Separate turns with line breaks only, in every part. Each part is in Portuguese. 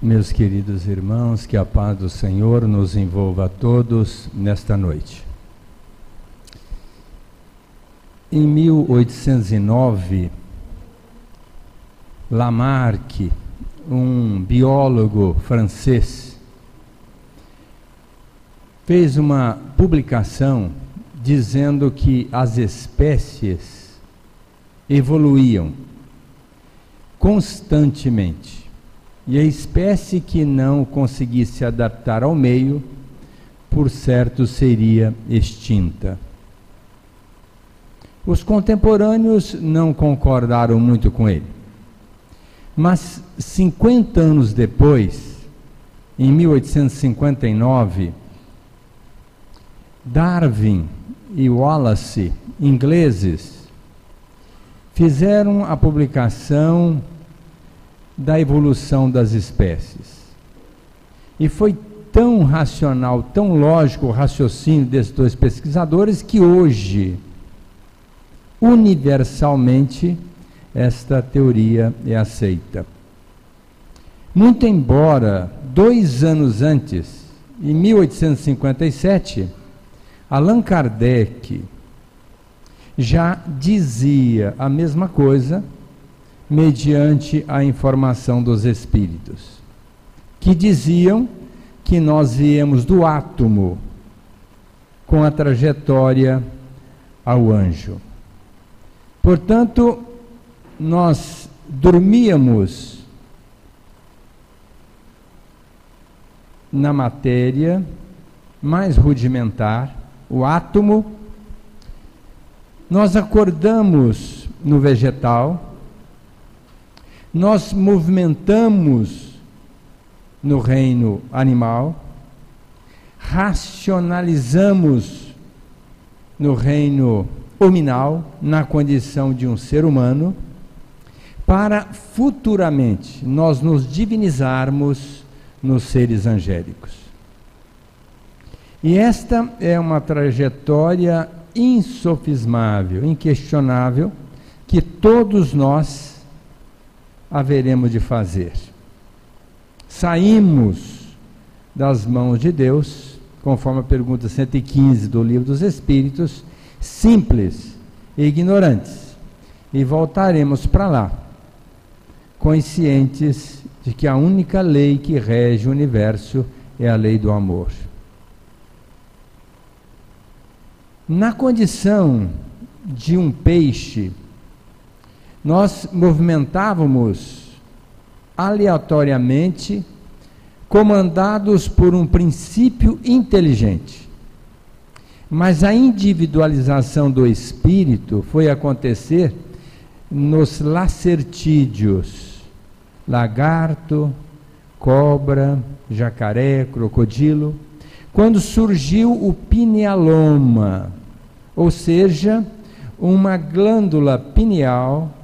Meus queridos irmãos, que a paz do Senhor nos envolva a todos nesta noite. Em 1809, Lamarck, um biólogo francês, fez uma publicação dizendo que as espécies evoluíam constantemente. E a espécie que não conseguisse se adaptar ao meio, por certo, seria extinta. Os contemporâneos não concordaram muito com ele. Mas 50 anos depois, em 1859, Darwin e Wallace, ingleses, fizeram a publicação da evolução das espécies. E foi tão racional, tão lógico o raciocínio desses dois pesquisadores que hoje, universalmente, esta teoria é aceita. Muito embora, 2 anos antes, em 1857, Allan Kardec já dizia a mesma coisa, mediante a informação dos espíritos, que diziam que nós viemos do átomo com a trajetória ao anjo. Portanto, nós dormíamos na matéria mais rudimentar, o átomo, nós acordamos no vegetal, nós movimentamos no reino animal, racionalizamos no reino hominal, na condição de um ser humano, para futuramente nós nos divinizarmos nos seres angélicos. E esta é uma trajetória insofismável, inquestionável, que todos nós haveremos de fazer. Saímos das mãos de Deus, conforme a pergunta 115 do Livro dos Espíritos, simples e ignorantes, e voltaremos para lá, conscientes de que a única lei que rege o universo é a lei do amor. Na condição de um peixe, nós movimentávamos aleatoriamente, comandados por um princípio inteligente. Mas a individualização do espírito foi acontecer nos lacertídeos, lagarto, cobra, jacaré, crocodilo, quando surgiu o pinealoma, ou seja, uma glândula pineal,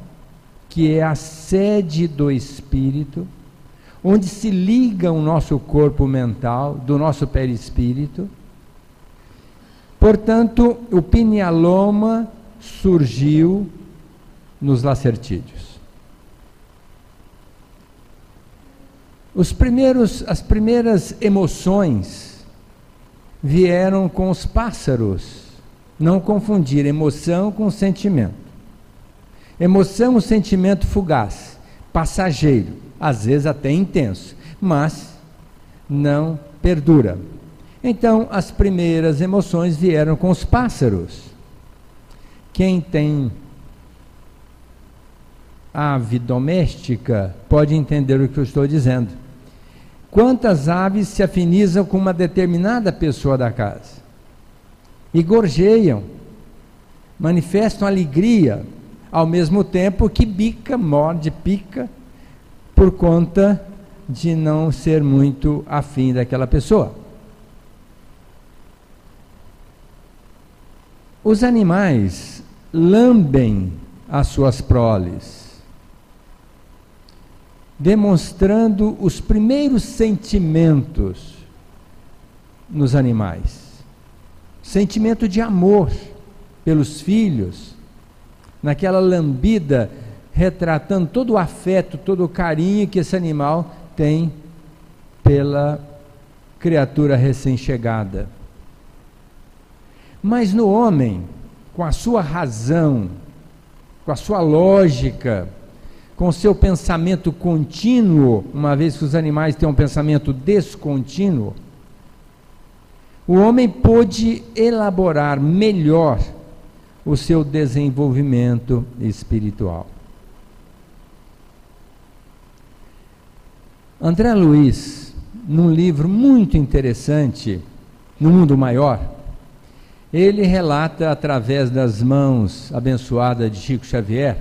que é a sede do espírito, onde se liga o nosso corpo mental, do nosso perispírito. Portanto, o pinealoma surgiu nos lacertídeos. As primeiras emoções vieram com os pássaros. Não confundir emoção com sentimento. Emoção é um sentimento fugaz, passageiro, às vezes até intenso, mas não perdura. Então, as primeiras emoções vieram com os pássaros. Quem tem ave doméstica pode entender o que eu estou dizendo. Quantas aves se afinizam com uma determinada pessoa da casa e gorjeiam, manifestam alegria, ao mesmo tempo que bica, morde, pica, por conta de não ser muito afim daquela pessoa. Os animais lambem as suas proles, demonstrando os primeiros sentimentos nos animais. Sentimento de amor pelos filhos, naquela lambida, retratando todo o afeto, todo o carinho que esse animal tem pela criatura recém-chegada. Mas no homem, com a sua razão, com a sua lógica, com o seu pensamento contínuo, uma vez que os animais têm um pensamento descontínuo, o homem pôde elaborar melhor o seu desenvolvimento espiritual. André Luiz, num livro muito interessante, No Mundo Maior, ele relata, através das mãos abençoadas de Chico Xavier,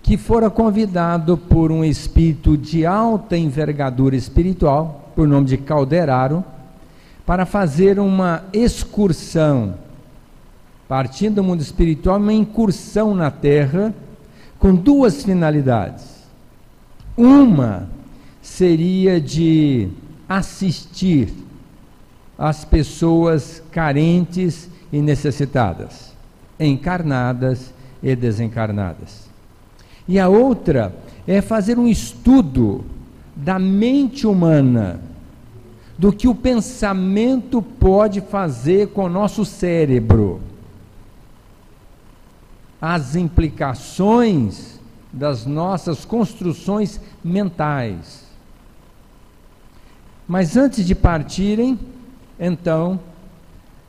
que fora convidado por um espírito de alta envergadura espiritual, por nome de Calderaro, para fazer uma excursão, partindo do mundo espiritual, uma incursão na Terra, com duas finalidades. Uma seria de assistir as pessoas carentes e necessitadas, encarnadas e desencarnadas. E a outra é fazer um estudo da mente humana, do que o pensamento pode fazer com o nosso cérebro, as implicações das nossas construções mentais. Mas antes de partirem, então,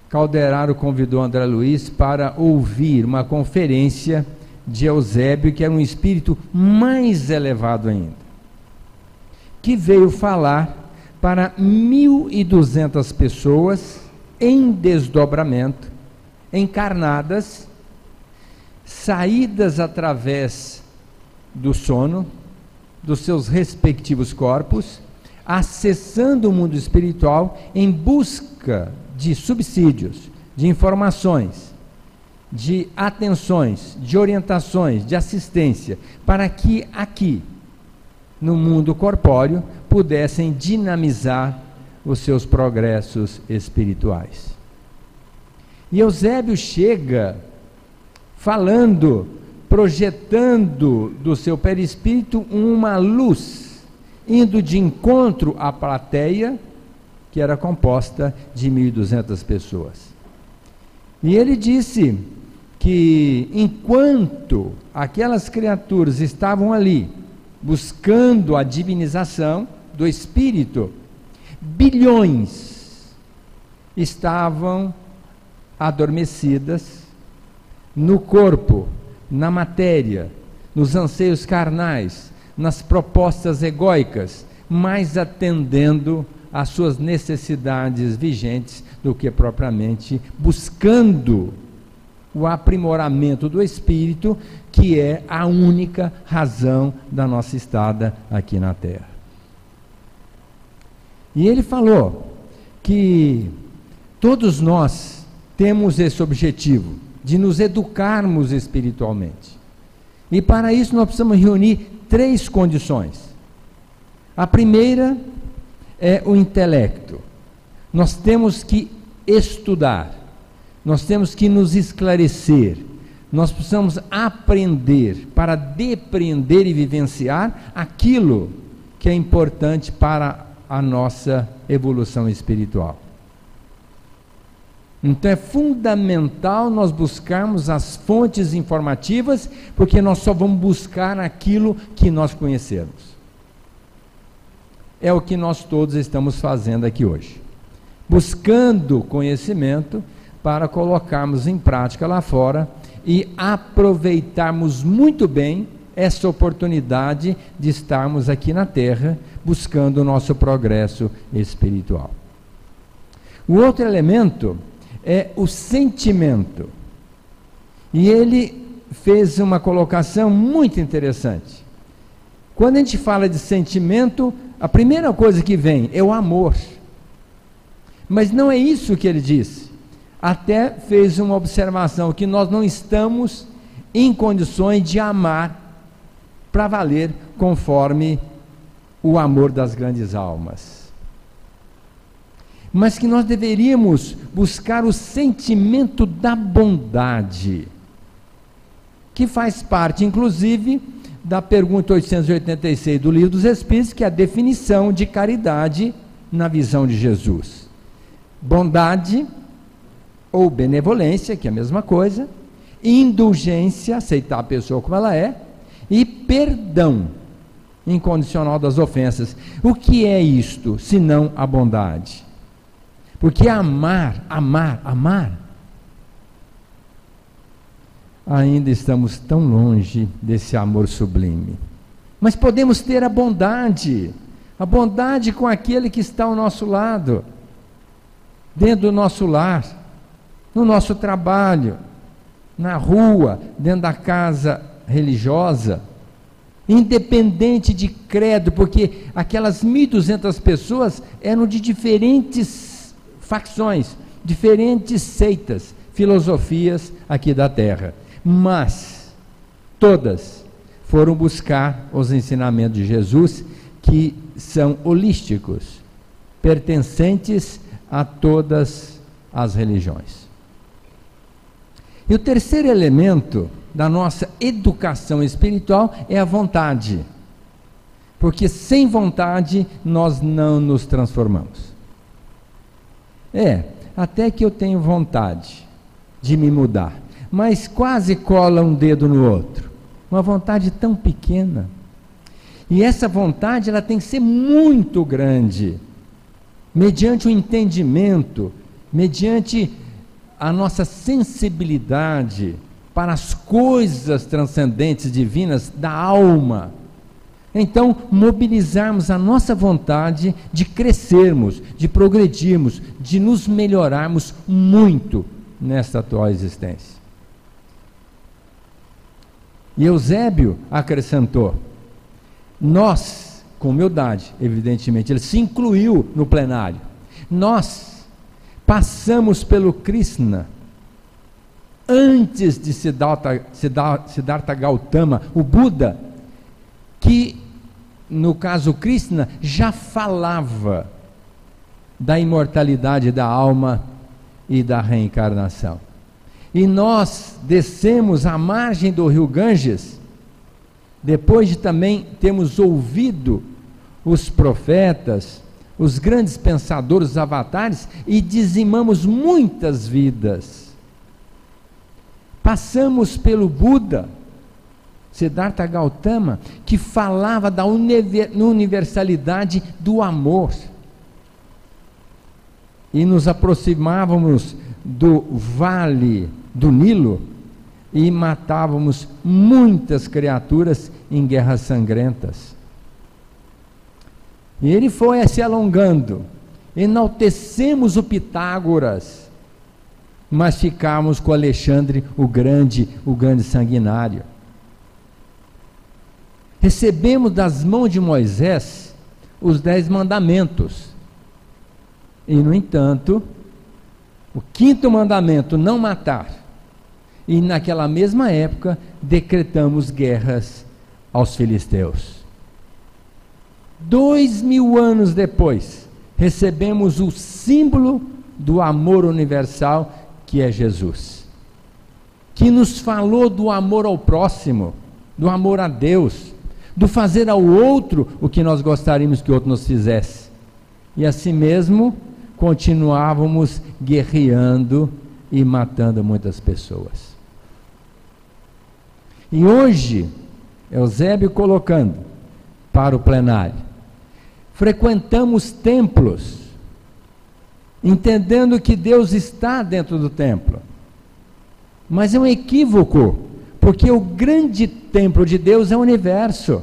Calderaro convidou André Luiz para ouvir uma conferência de Eusébio, que era um espírito mais elevado ainda, que veio falar para 1.200 pessoas em desdobramento, encarnadas, saídas através do sono, dos seus respectivos corpos, acessando o mundo espiritual em busca de subsídios, de informações, de atenções, de orientações, de assistência, para que aqui, no mundo corpóreo, pudessem dinamizar os seus progressos espirituais. E Eusébio chega falando, projetando do seu perispírito uma luz, indo de encontro à plateia, que era composta de 1.200 pessoas. E ele disse que enquanto aquelas criaturas estavam ali, buscando a divinização do espírito, bilhões estavam adormecidas no corpo, na matéria, nos anseios carnais, nas propostas egóicas, mais atendendo às suas necessidades vigentes do que propriamente buscando o aprimoramento do espírito, que é a única razão da nossa estada aqui na Terra. E ele falou que todos nós temos esse objetivo de nos educarmos espiritualmente. E para isso nós precisamos reunir 3 condições. A primeira é o intelecto. Nós temos que estudar, nós temos que nos esclarecer, nós precisamos aprender para depreender e vivenciar aquilo que é importante para a nossa evolução espiritual. Então é fundamental nós buscarmos as fontes informativas, porque nós só vamos buscar aquilo que nós conhecemos. É o que nós todos estamos fazendo aqui hoje, buscando conhecimento para colocarmos em prática lá fora e aproveitarmos muito bem essa oportunidade de estarmos aqui na Terra buscando o nosso progresso espiritual. O outro elemento é o sentimento. E ele fez uma colocação muito interessante. Quando a gente fala de sentimento, a primeira coisa que vem é o amor. Mas não é isso que ele disse. Até fez uma observação que nós não estamos em condições de amar para valer conforme o amor das grandes almas. Mas que nós deveríamos buscar o sentimento da bondade, que faz parte, inclusive, da pergunta 886 do Livro dos Espíritos, que é a definição de caridade na visão de Jesus. Bondade ou benevolência, que é a mesma coisa, indulgência, aceitar a pessoa como ela é, e perdão incondicional das ofensas. O que é isto, senão a bondade? Porque amar, ainda estamos tão longe desse amor sublime. Mas podemos ter a bondade com aquele que está ao nosso lado, dentro do nosso lar, no nosso trabalho, na rua, dentro da casa religiosa, independente de credo, porque aquelas 1.200 pessoas eram de diferentes facções, diferentes seitas, filosofias aqui da terra, mas todas foram buscar os ensinamentos de Jesus, que são holísticos, pertencentes a todas as religiões. E o terceiro elemento da nossa educação espiritual é a vontade, porque sem vontade nós não nos transformamos. Até que eu tenho vontade de me mudar, mas quase cola um dedo no outro, uma vontade tão pequena, e essa vontade ela tem que ser muito grande, mediante o entendimento, mediante a nossa sensibilidade para as coisas transcendentes, divinas da alma. Então, mobilizarmos a nossa vontade de crescermos, de progredirmos, de nos melhorarmos muito nesta atual existência. E Eusébio acrescentou, nós, com humildade, evidentemente, ele se incluiu no plenário, nós passamos pelo Krishna antes de Siddhartha Gautama, o Buda, que no caso Krishna já falava da imortalidade da alma e da reencarnação. E nós descemos à margem do rio Ganges, depois de também termos ouvido os profetas, os grandes pensadores, os avatares, e dizimamos muitas vidas. Passamos pelo Buda, Siddhartha Gautama, que falava da universalidade do amor. E nos aproximávamos do vale do Nilo e matávamos muitas criaturas em guerras sangrentas. E ele foi se alongando, enaltecemos o Pitágoras, mas ficamos com Alexandre o grande sanguinário. Recebemos das mãos de Moisés os 10 mandamentos, e no entanto, o 5º mandamento, não matar, e naquela mesma época decretamos guerras aos filisteus. 2000 anos depois, recebemos o símbolo do amor universal, que é Jesus, que nos falou do amor ao próximo, do amor a Deus, do fazer ao outro o que nós gostaríamos que o outro nos fizesse, e assim mesmo continuávamos guerreando e matando muitas pessoas. E hoje, Eusébio colocando para o plenário, frequentamos templos, entendendo que Deus está dentro do templo, mas é um equívoco, porque o grande templo de Deus é o universo,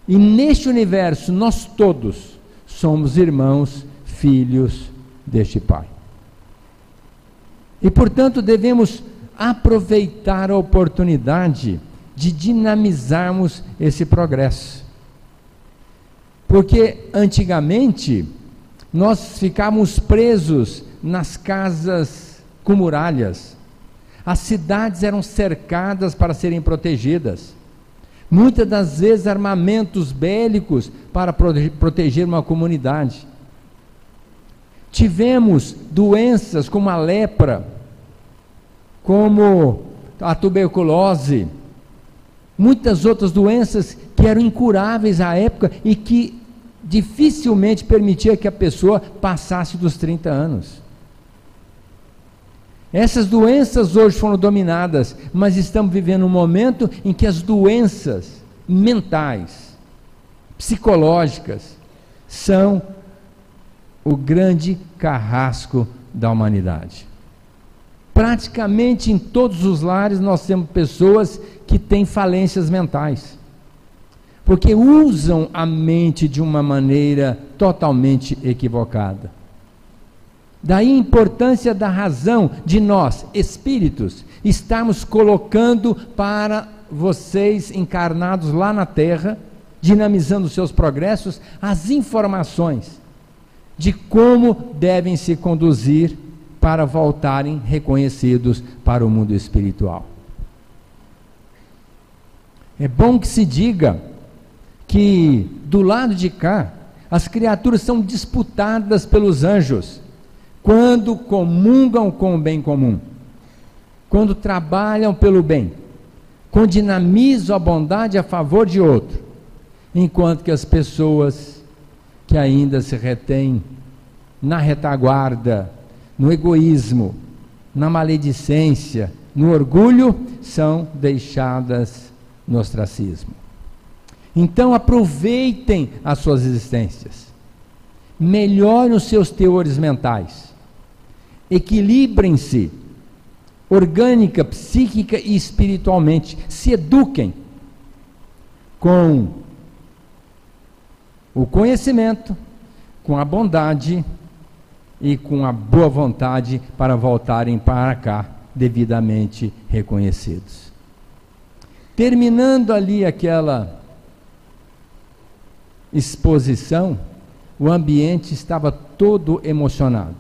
e neste universo nós todos somos irmãos, filhos deste Pai, e portanto devemos aproveitar a oportunidade de dinamizarmos esse progresso, porque antigamente nós ficávamos presos nas casas com muralhas, as cidades eram cercadas para serem protegidas, muitas das vezes armamentos bélicos para proteger uma comunidade. Tivemos doenças como a lepra, como a tuberculose, muitas outras doenças que eram incuráveis à época e que dificilmente permitia que a pessoa passasse dos 30 anos. Essas doenças hoje foram dominadas, mas estamos vivendo um momento em que as doenças mentais, psicológicas, são o grande carrasco da humanidade. Praticamente em todos os lares nós temos pessoas que têm falências mentais, porque usam a mente de uma maneira totalmente equivocada. Daí a importância da razão de nós, espíritos, estarmos colocando para vocês encarnados lá na Terra, dinamizando seus progressos, as informações de como devem se conduzir para voltarem reconhecidos para o mundo espiritual. É bom que se diga que do lado de cá, as criaturas são disputadas pelos anjos, quando comungam com o bem comum, quando trabalham pelo bem, quando dinamizam a bondade a favor de outro, enquanto que as pessoas que ainda se retêm na retaguarda, no egoísmo, na maledicência, no orgulho, são deixadas no ostracismo. Então aproveitem as suas existências, melhorem os seus teores mentais, equilibrem-se orgânica, psíquica e espiritualmente, se eduquem com o conhecimento, com a bondade e com a boa vontade para voltarem para cá devidamente reconhecidos. Terminando ali aquela exposição, o ambiente estava todo emocionado,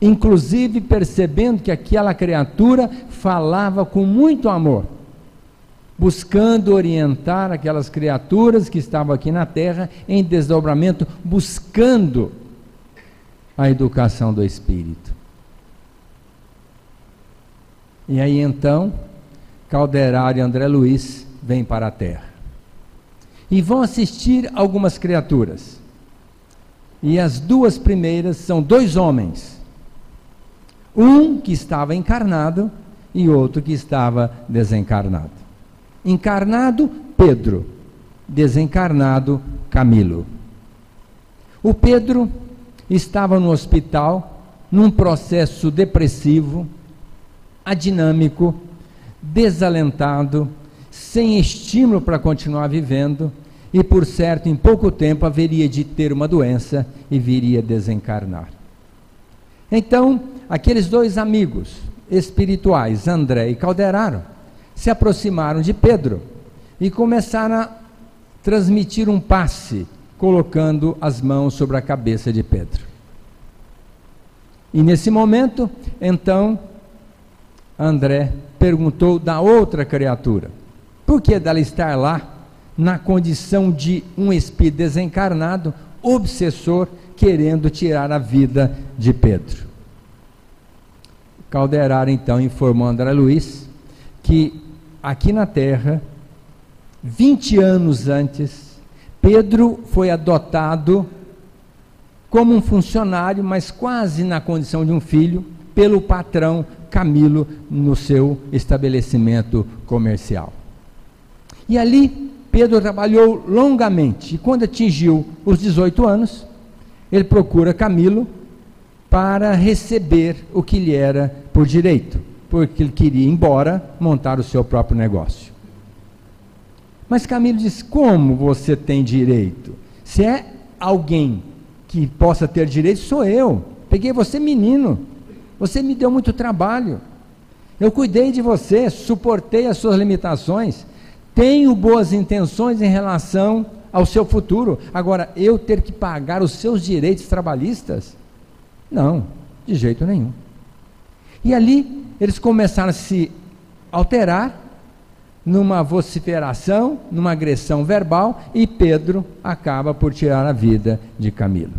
inclusive percebendo que aquela criatura falava com muito amor, buscando orientar aquelas criaturas que estavam aqui na Terra em desdobramento, buscando a educação do espírito. E aí então, Calderaro e André Luiz vêm para a Terra e vão assistir algumas criaturas, e as duas primeiras são dois homens, um que estava encarnado e outro que estava desencarnado. Encarnado, Pedro; desencarnado, Camilo. O Pedro estava no hospital, num processo depressivo, adinâmico, desalentado, sem estímulo para continuar vivendo, e por certo em pouco tempo haveria de ter uma doença e viria desencarnar. Então, aqueles dois amigos espirituais, André e Calderaro, se aproximaram de Pedro e começaram a transmitir um passe, colocando as mãos sobre a cabeça de Pedro. E nesse momento, então, André perguntou da outra criatura, por que dela estar lá, na condição de um espírito desencarnado, obsessor, querendo tirar a vida de Pedro. Calderaro então informou André Luiz que aqui na Terra, 20 anos antes, Pedro foi adotado como um funcionário, mas quase na condição de um filho, pelo patrão Camilo, no seu estabelecimento comercial. E ali Pedro trabalhou longamente, e quando atingiu os 18 anos, ele procura Camilo para receber o que lhe era por direito, porque ele queria ir embora, montar o seu próprio negócio. Mas Camilo disse: como você tem direito? Se é alguém que possa ter direito, sou eu. Peguei você menino, você me deu muito trabalho, eu cuidei de você, suportei as suas limitações, tenho boas intenções em relação ao seu futuro. Agora, eu ter que pagar os seus direitos trabalhistas? Não, de jeito nenhum. E ali eles começaram a se alterar numa vociferação, numa agressão verbal, e Pedro acaba por tirar a vida de Camilo.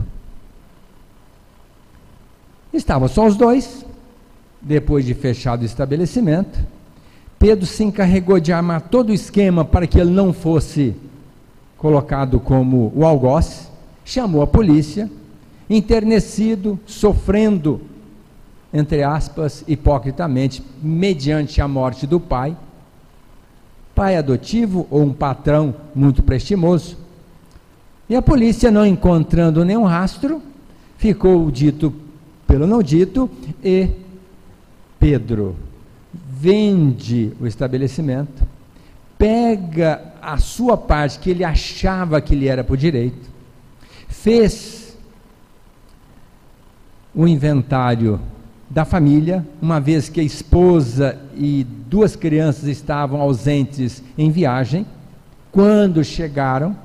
Estavam só os dois, depois de fechado o estabelecimento. Pedro se encarregou de armar todo o esquema para que ele não fosse colocado como o algoz, chamou a polícia, enternecido, sofrendo, entre aspas, hipocritamente, mediante a morte do pai adotivo ou um patrão muito prestimoso. E a polícia, não encontrando nenhum rastro, ficou o dito pelo não dito, e Pedro vende o estabelecimento, pega a sua parte que ele achava que lhe era por direito, fez o inventário da família, uma vez que a esposa e 2 crianças estavam ausentes em viagem. Quando chegaram,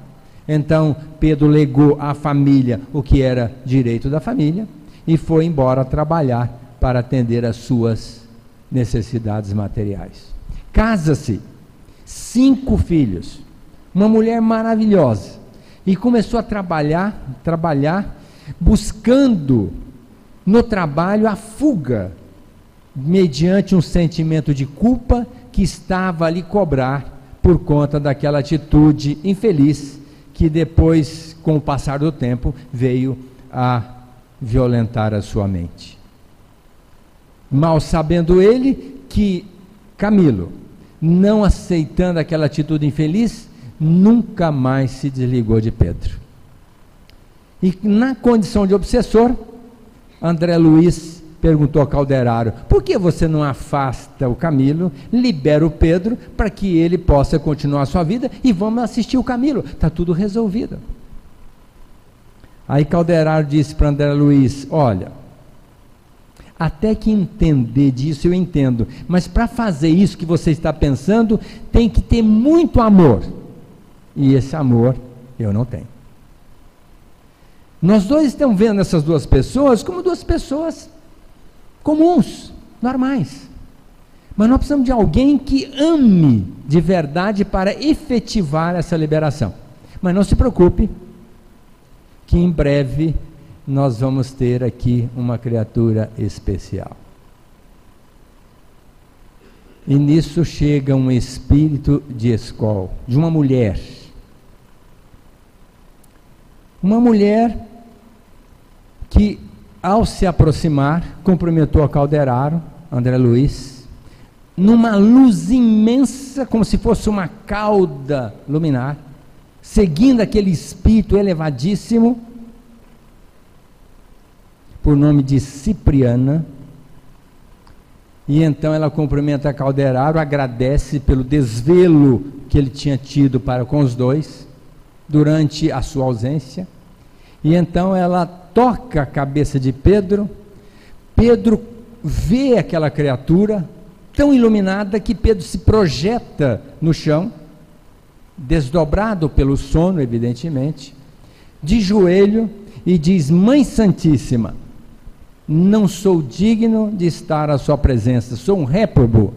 então Pedro legou à família o que era direito da família e foi embora trabalhar para atender às suas necessidades materiais. Casa-se, 5 filhos, uma mulher maravilhosa, e começou a trabalhar, buscando no trabalho a fuga, mediante um sentimento de culpa que estava a lhe cobrar por conta daquela atitude infeliz que depois, com o passar do tempo, veio a violentar a sua mente. Mal sabendo ele que Camilo, não aceitando aquela atitude infeliz, nunca mais se desligou de Pedro. E na condição de obsessor, André Luiz perguntou ao Calderaro: por que você não afasta o Camilo, libera o Pedro, para que ele possa continuar a sua vida e vamos assistir o Camilo, está tudo resolvido. Aí Calderaro disse para André Luiz: olha, até que entender disso eu entendo, mas para fazer isso que você está pensando, tem que ter muito amor, e esse amor eu não tenho. Nós dois estamos vendo essas 2 pessoas como 2 pessoas comuns, normais, mas nós precisamos de alguém que ame de verdade para efetivar essa liberação. Mas não se preocupe, que em breve nós vamos ter aqui uma criatura especial. E nisso chega um espírito de escol, de uma mulher que, ao se aproximar, cumprimentou a Calderaro, André Luiz, numa luz imensa, como se fosse uma cauda luminar, seguindo aquele espírito elevadíssimo, por nome de Cipriana. E então ela cumprimenta a Calderaro, agradece pelo desvelo que ele tinha tido para com os 2, durante a sua ausência, e então ela toca a cabeça de Pedro. Pedro vê aquela criatura tão iluminada que Pedro se projeta no chão, desdobrado pelo sono, evidentemente, de joelho, e diz: Mãe Santíssima, não sou digno de estar à sua presença, sou um réprobo,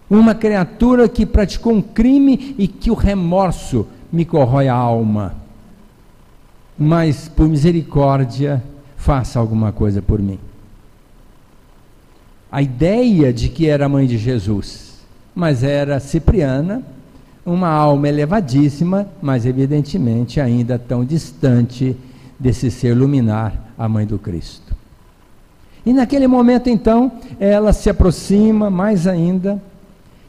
uma criatura que praticou um crime e que o remorso me corrói a alma, mas por misericórdia faça alguma coisa por mim. A ideia de que era mãe de Jesus, mas era Cipriana, uma alma elevadíssima, mas evidentemente ainda tão distante desse ser luminar, a mãe do Cristo. E naquele momento então, ela se aproxima mais ainda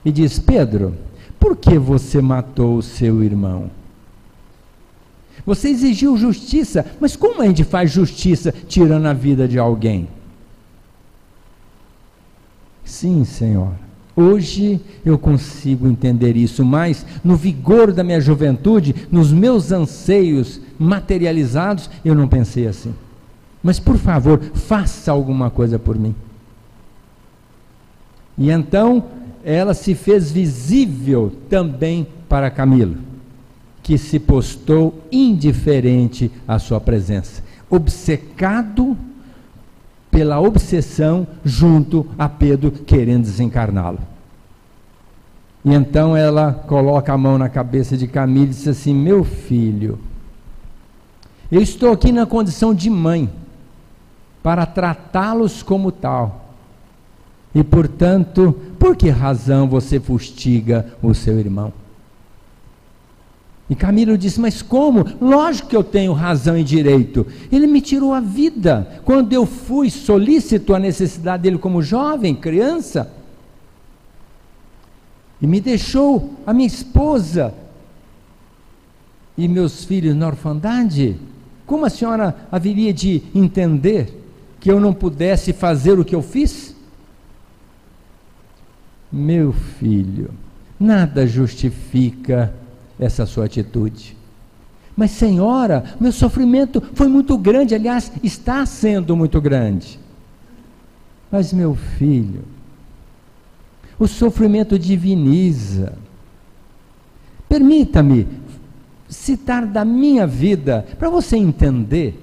e diz: Pedro, por que você matou o seu irmão? Você exigiu justiça, mas como a gente faz justiça tirando a vida de alguém? Sim, Senhor, hoje eu consigo entender isso, mas no vigor da minha juventude, nos meus anseios materializados, eu não pensei assim. Mas por favor, faça alguma coisa por mim. E então ela se fez visível também para Camilo, que se postou indiferente à sua presença, obcecado pela obsessão junto a Pedro, querendo desencarná-lo. E então ela coloca a mão na cabeça de Camilo e diz assim: meu filho, eu estou aqui na condição de mãe, para tratá-los como tal. E, portanto, por que razão você fustiga o seu irmão? E Camilo disse, mas como? Lógico que eu tenho razão e direito. Ele me tirou a vida. Quando eu fui solícito à necessidade dele como jovem, criança, e me deixou a minha esposa e meus filhos na orfandade, como a senhora haveria de entender que eu não pudesse fazer o que eu fiz? Meu filho, nada justifica essa sua atitude. Mas senhora, meu sofrimento foi muito grande, aliás, está sendo muito grande. Mas meu filho, o sofrimento diviniza. Permita-me citar da minha vida, para você entender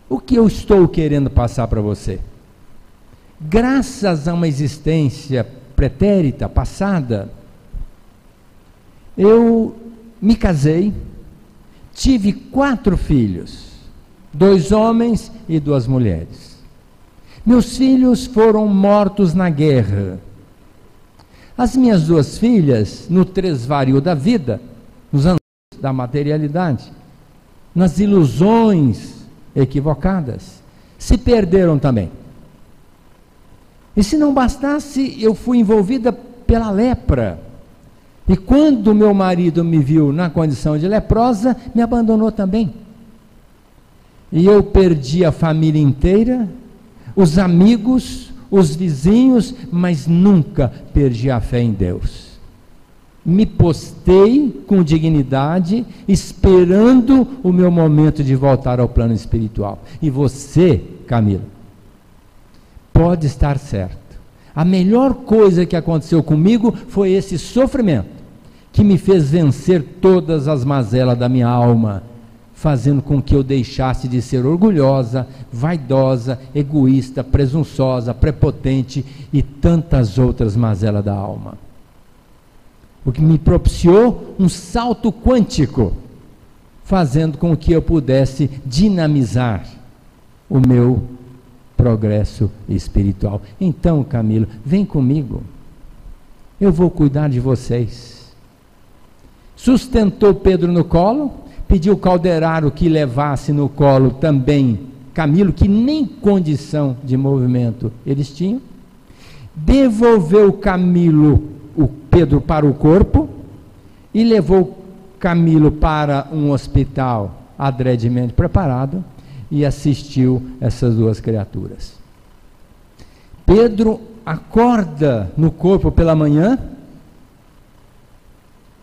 o que eu estou querendo passar para você. Graças a uma existência pretérita, passada, eu me casei, tive 4 filhos, 2 homens e 2 mulheres. Meus filhos foram mortos na guerra. As minhas 2 filhas, no tresvario da vida, nos anos da materialidade, nas ilusões equivocadas, se perderam também. E se não bastasse, eu fui envolvida pela lepra. E quando meu marido me viu na condição de leprosa, me abandonou também. E eu perdi a família inteira, os amigos, os vizinhos, mas nunca perdi a fé em Deus. Me postei com dignidade, esperando o meu momento de voltar ao plano espiritual. E você, Camilo, pode estar certo. A melhor coisa que aconteceu comigo foi esse sofrimento, que me fez vencer todas as mazelas da minha alma, fazendo com que eu deixasse de ser orgulhosa, vaidosa, egoísta, presunçosa, prepotente e tantas outras mazelas da alma. O que me propiciou um salto quântico, fazendo com que eu pudesse dinamizar o meu progresso espiritual. Então, Camilo, vem comigo, eu vou cuidar de vocês. Sustentou Pedro no colo, pediu Calderaro que levasse no colo também Camilo, que nem condição de movimento eles tinham. Devolveu o Pedro para o corpo e levou Camilo para um hospital adredemente preparado e assistiu essas 2 criaturas. Pedro acorda no corpo pela manhã,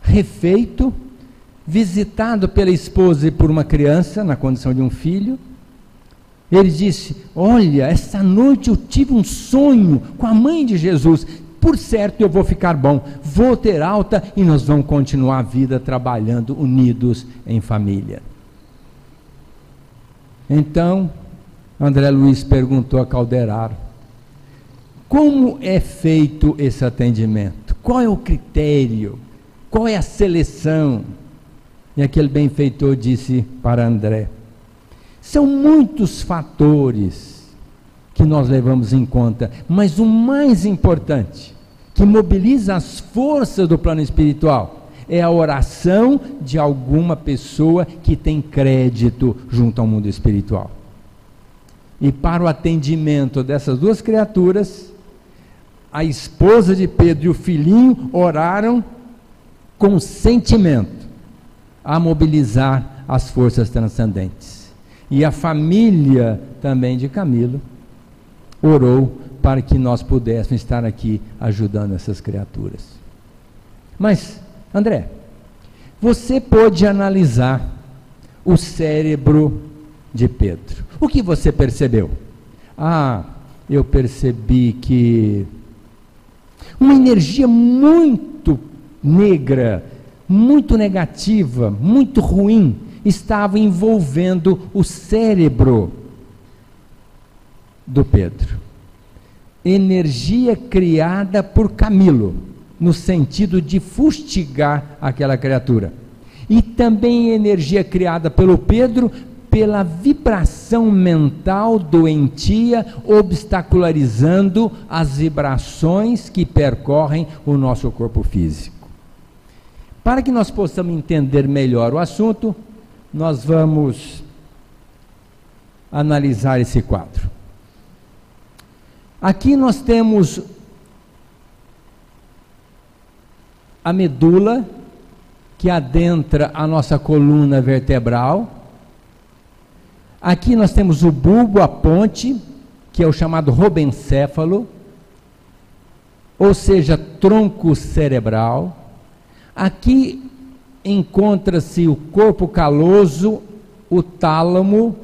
refeito, visitado pela esposa e por uma criança, na condição de um filho. Ele disse, olha, essa noite eu tive um sonho com a mãe de Jesus, por certo eu vou ficar bom, vou ter alta e nós vamos continuar a vida trabalhando unidos em família. Então, André Luiz perguntou a Calderaro, como é feito esse atendimento? Qual é o critério? Qual é a seleção? E aquele benfeitor disse para André, são muitos fatores que nós levamos em conta, mas o mais importante, que mobiliza as forças do plano espiritual, é a oração de alguma pessoa que tem crédito junto ao mundo espiritual. E para o atendimento dessas 2 criaturas, a esposa de Pedro e o filhinho oraram com sentimento a mobilizar as forças transcendentes. E a família também de Camilo orou para que nós pudéssemos estar aqui ajudando essas criaturas. Mas, André, você pode analisar o cérebro de Pedro. O que você percebeu? Eu percebi que uma energia muito negra, muito negativa, muito ruim, estava envolvendo o cérebro do Pedro. Energia criada por Camilo, no sentido de fustigar aquela criatura. E também energia criada pelo Pedro, pela vibração mental doentia, obstacularizando as vibrações que percorrem o nosso corpo físico. Para que nós possamos entender melhor o assunto, nós vamos analisar esse quadro. Aqui nós temos a medula, que adentra a nossa coluna vertebral. Aqui nós temos o bulbo, a ponte, que é o chamado robencéfalo, ou seja, tronco cerebral. Aqui encontra-se o corpo caloso, o tálamo,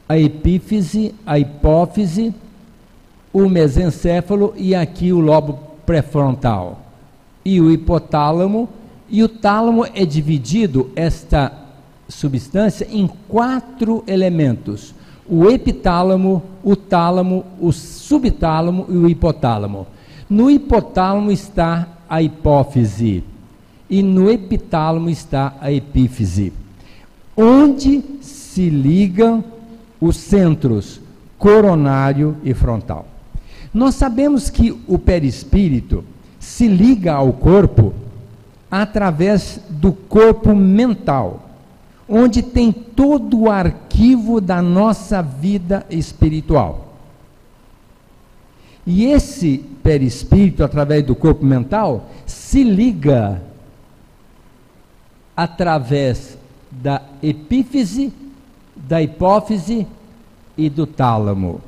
a epífise, a hipófise, o mesencéfalo e aqui o lobo pré-frontal. E o hipotálamo, e o tálamo é dividido, esta substância, em 4 elementos: o epitálamo, o tálamo, o subtálamo e o hipotálamo. No hipotálamo está a hipófise e no epitálamo está a epífise, onde se ligam os centros coronário e frontal. Nós sabemos que o perispírito se liga ao corpo através do corpo mental, onde tem todo o arquivo da nossa vida espiritual. E esse perispírito, através do corpo mental, se liga através da epífise, da hipófise e do tálamo.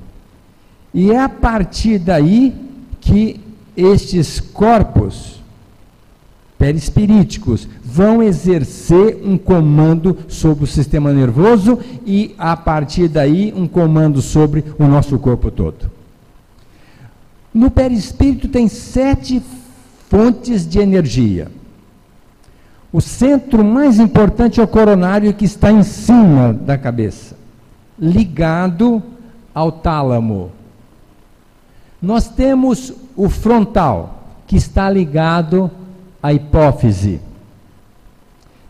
E é a partir daí que estes corpos perispiríticos vão exercer um comando sobre o sistema nervoso e, a partir daí, um comando sobre o nosso corpo todo. No perispírito tem 7 fontes de energia. O centro mais importante é o coronário, que está em cima da cabeça, ligado ao tálamo. Nós temos o frontal, que está ligado à hipófise.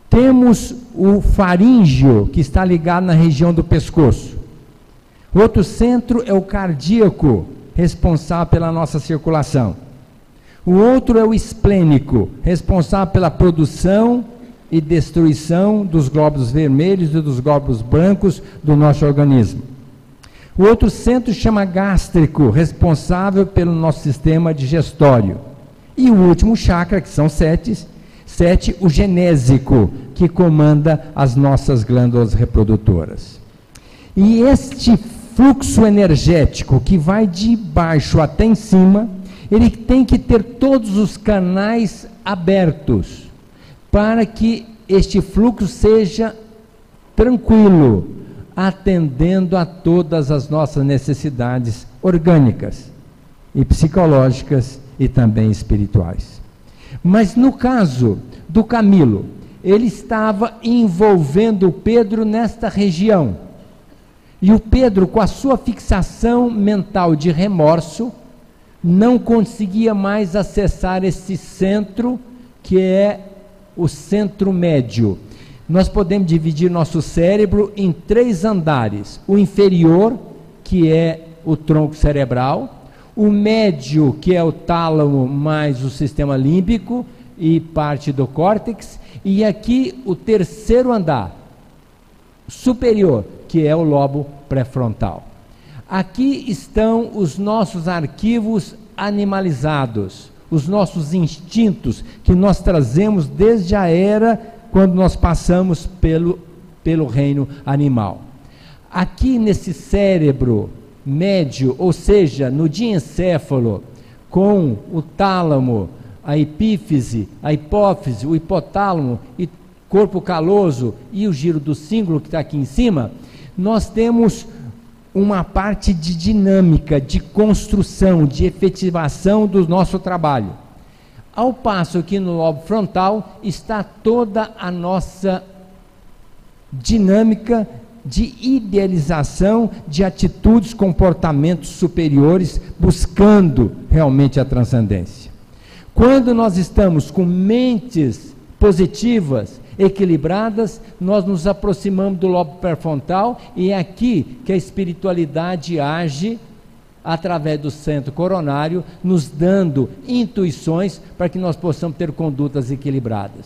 Temos o faríngeo, que está ligado na região do pescoço. O outro centro é o cardíaco, responsável pela nossa circulação. O outro é o esplênico, responsável pela produção e destruição dos glóbulos vermelhos e dos glóbulos brancos do nosso organismo. O outro centro chama gástrico, responsável pelo nosso sistema digestório. E o último chakra, que são 7, o genésico, que comanda as nossas glândulas reprodutoras. E este fluxo energético, que vai de baixo até em cima, ele tem que ter todos os canais abertos, para que este fluxo seja tranquilo, atendendo a todas as nossas necessidades orgânicas e psicológicas e também espirituais. Mas no caso do Camilo, ele estava envolvendo o Pedro nesta região, e o Pedro, com a sua fixação mental de remorso, não conseguia mais acessar esse centro, que é o centro médio. Nós podemos dividir nosso cérebro em 3 andares: o inferior, que é o tronco cerebral; o médio, que é o tálamo mais o sistema límbico e parte do córtex; e aqui o terceiro andar, superior, que é o lobo pré-frontal. Aqui estão os nossos arquivos animalizados, os nossos instintos, que nós trazemos desde a era quando nós passamos pelo reino animal. Aqui nesse cérebro médio, ou seja, no diencéfalo, com o tálamo, a epífise, a hipófise, o hipotálamo, e corpo caloso e o giro do cíngulo, que está aqui em cima, nós temos uma parte de dinâmica, de construção, de efetivação do nosso trabalho. Ao passo que no lobo frontal está toda a nossa dinâmica de idealização de atitudes, comportamentos superiores, buscando realmente a transcendência. Quando nós estamos com mentes positivas, equilibradas, nós nos aproximamos do lobo pré-frontal, e é aqui que a espiritualidade age através do centro coronário, nos dando intuições para que nós possamos ter condutas equilibradas.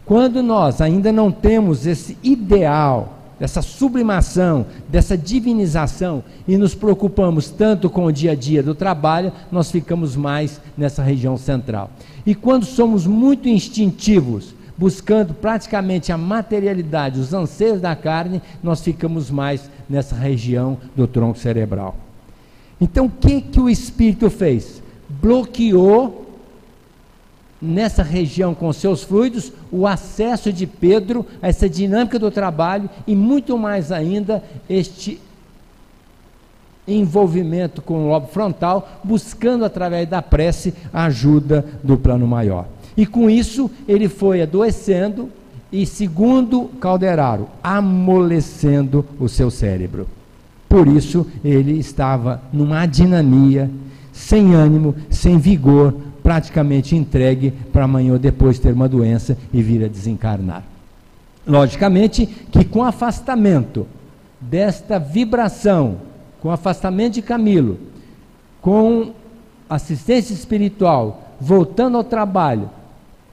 Quando nós ainda não temos esse ideal, dessa sublimação, dessa divinização, e nos preocupamos tanto com o dia a dia do trabalho, nós ficamos mais nessa região central. E quando somos muito instintivos, buscando praticamente a materialidade, os anseios da carne, nós ficamos mais nessa região do tronco cerebral. Então, o que o Espírito fez? Bloqueou nessa região com seus fluidos o acesso de Pedro a essa dinâmica do trabalho, e muito mais ainda este envolvimento com o lobo frontal, buscando através da prece a ajuda do plano maior. E com isso ele foi adoecendo e, segundo Calderaro, amolecendo o seu cérebro. Por isso ele estava numa adinamia, sem ânimo, sem vigor, praticamente entregue para amanhã ou depois ter uma doença e vir a desencarnar. Logicamente que com afastamento desta vibração, com afastamento de Camilo, com assistência espiritual, voltando ao trabalho,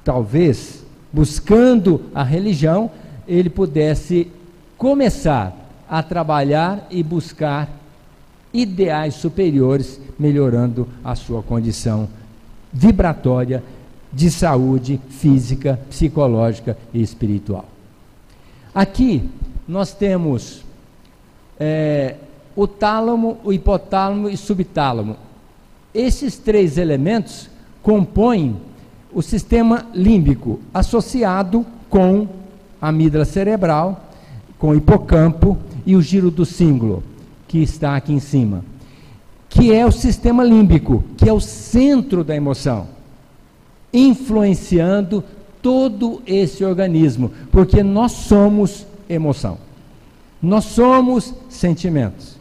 talvez buscando a religião, ele pudesse começar a trabalhar e buscar ideais superiores, melhorando a sua condição vibratória de saúde física, psicológica e espiritual. Aqui nós temos o tálamo, o hipotálamo e subtálamo. Esses três elementos compõem o sistema límbico, associado com a amígdala cerebral, com o hipocampo e o giro do cíngulo, que está aqui em cima, que é o sistema límbico, que é o centro da emoção, influenciando todo esse organismo, porque nós somos emoção, nós somos sentimentos.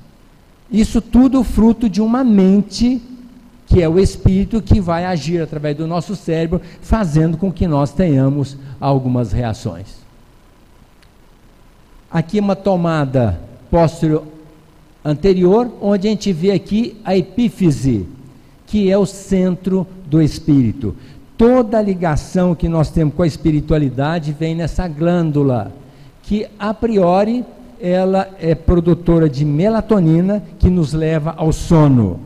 Isso tudo fruto de uma mente, que é o espírito, que vai agir através do nosso cérebro, fazendo com que nós tenhamos algumas reações. Aqui uma tomada posterior anterior, onde a gente vê aqui a epífise, que é o centro do espírito. Toda a ligação que nós temos com a espiritualidade vem nessa glândula, que a priori ela é produtora de melatonina, que nos leva ao sono.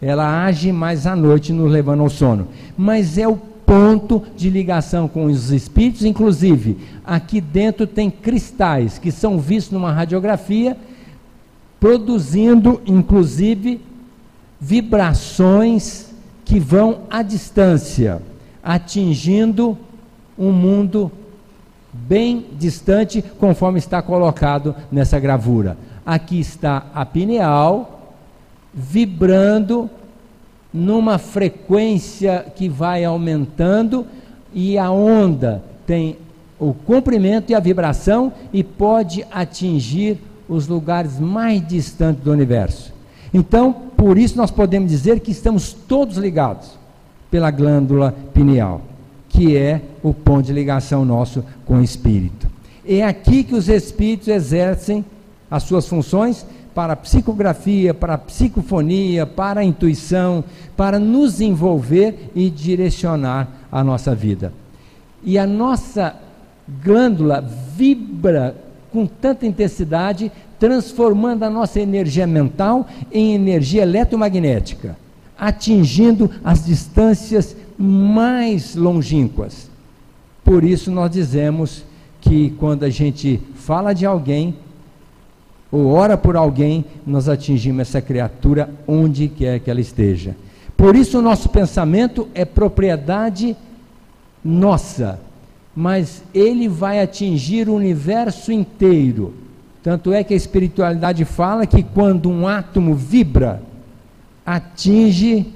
Ela age mais à noite, nos levando ao sono, mas é o ponto de ligação com os espíritos. Inclusive aqui dentro tem cristais que são vistos numa radiografia, produzindo inclusive vibrações que vão à distância, atingindo um mundo bem distante, conforme está colocado nessa gravura. Aqui está a pineal vibrando numa frequência que vai aumentando, e a onda tem o comprimento e a vibração, e pode atingir os lugares mais distantes do universo. Então, por isso nós podemos dizer que estamos todos ligados pela glândula pineal, que é o ponto de ligação nosso com o espírito. É aqui que os espíritos exercem as suas funções para a psicografia, para a psicofonia, para a intuição, para nos envolver e direcionar a nossa vida. E a nossa glândula vibra com tanta intensidade, transformando a nossa energia mental em energia eletromagnética, atingindo as distâncias mais longínquas. Por isso nós dizemos que quando a gente fala de alguém, ou ora por alguém, nós atingimos essa criatura onde quer que ela esteja. Por isso o nosso pensamento é propriedade nossa, mas ele vai atingir o universo inteiro. Tanto é que a espiritualidade fala que quando um átomo vibra, atinge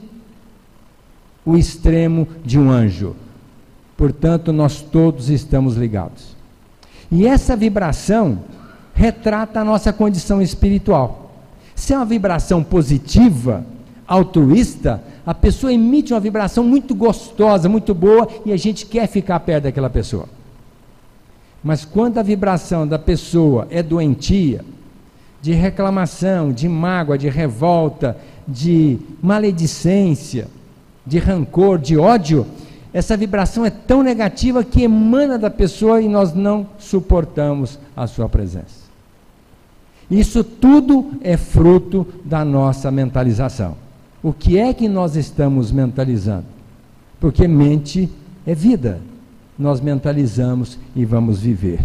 o extremo de um anjo. Portanto, nós todos estamos ligados. E essa vibração retrata a nossa condição espiritual. Se é uma vibração positiva, altruísta, a pessoa emite uma vibração muito gostosa, muito boa, e a gente quer ficar perto daquela pessoa. Mas quando a vibração da pessoa é doentia, de reclamação, de mágoa, de revolta, de maledicência, de rancor, de ódio, essa vibração é tão negativa que emana da pessoa e nós não suportamos a sua presença. Isso tudo é fruto da nossa mentalização. O que é que nós estamos mentalizando? Porque mente é vida. Nós mentalizamos e vamos viver.